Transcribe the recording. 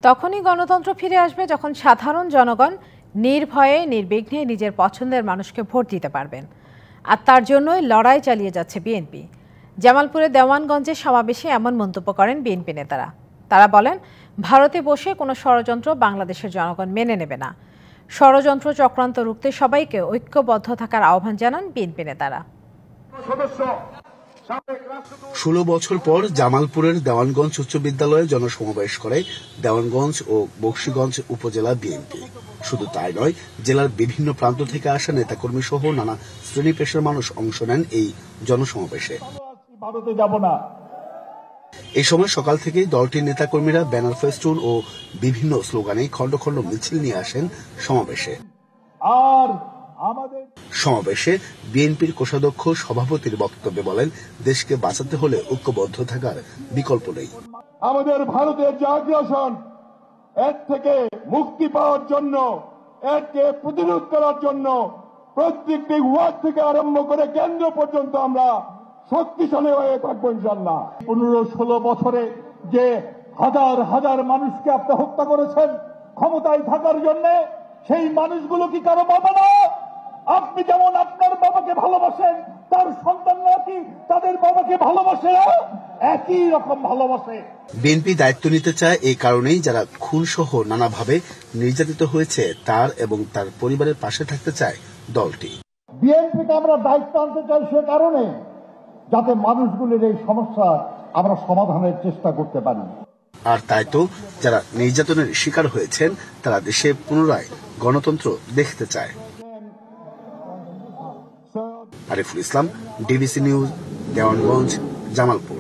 তখনই গণতন্ত্র ফিরে আসবে যখন সাধারণ জনগণ নির্ভয়ে নির্বিঘ্নে নিজের পছন্দের মানুষকে ভোট দিতে পারবেন। আর তার জন্যই লড়াই চালিয়ে যাচ্ছে বিএনপি। জামালপুরে দেওয়ানগঞ্জে সমাবেশে এমন মন্তব্য করেন বিএনপি নেতারা। তারা বলেন, ভারতে বসে কোনো ষড়যন্ত্র বাংলাদেশের জনগণ মেনে নেবে না। ষড়যন্ত্র চক্রান্ত রুখতে সবাইকে ঐক্যবদ্ধ থাকার আহ্বান জানান বিএনপি নেতারা। 16 বছর পর জামালপুরের দেওয়ানগঞ্জ উচ্চ বিদ্যালয়ে জনসমাবেশ করে দেওয়ানগঞ্জ ও বকশীগঞ্জ উপজেলা বিএনপি। শুধু তাই নয়, জেলার বিভিন্ন প্রান্ত থেকে আসা নেতাকর্মী সহ নানা শ্রেণী পেশার মানুষ অংশ নেন এই জনসমাবেশে। এই সময় সকাল থেকেই দলটির নেতাকর্মীরা ব্যানার, ফেস্টুন ও বিভিন্ন স্লোগানে খণ্ড খণ্ড মিছিল নিয়ে আসেন সমাবেশে। সমাবেশে বিএনপির কোষাধ্যক্ষ সভাপতির বক্তব্যে বলেন, দেশকে বাঁচাতে হলে ঐক্যবদ্ধ থাকার বিকল্প নেই। আমাদের ভারতের যে আগ্রাসন, এর থেকে মুক্তি পাওয়ার জন্য, এরকে প্রতিরোধ করার জন্য প্রত্যেকটি ওয়ার্ড থেকে আরম্ভ করে কেন্দ্র পর্যন্ত আমরা শক্তিশালী হয়ে থাকবো ইনশাআল্লাহ। 15-16 বছরে যে হাজার হাজার মানুষকে আপনি হত্যা করেছেন ক্ষমতায় থাকার জন্য, সেই মানুষগুলো কি কারো বাবা না? আপনি যেমন আপনার বাবাকে ভালোবাসেন, তার সন্তানরা কি তাদের বাবাকে ভালোবাসে না? একই রকম ভালোবাসে। বিএনপি দায়িত্ব নিতে চায় এই কারণেই, যারা খুন সহ নানাভাবে নির্যাতিত হয়েছে তার এবং তার পরিবারের পাশে থাকতে চায় দলটি। বিএনপিকে আমরা দায়িত্ব আনতে চাই সে কারণে, যাতে মানুষগুলির এই সমস্যা আমরা সমাধানের চেষ্টা করতে পারি। আর তাই তো যারা নির্যাতনের শিকার হয়েছেন তারা দেশে পুনরায় গণতন্ত্র দেখতে চায়। Ariful Islam, DBC news, Dewanganj, Jamalpur.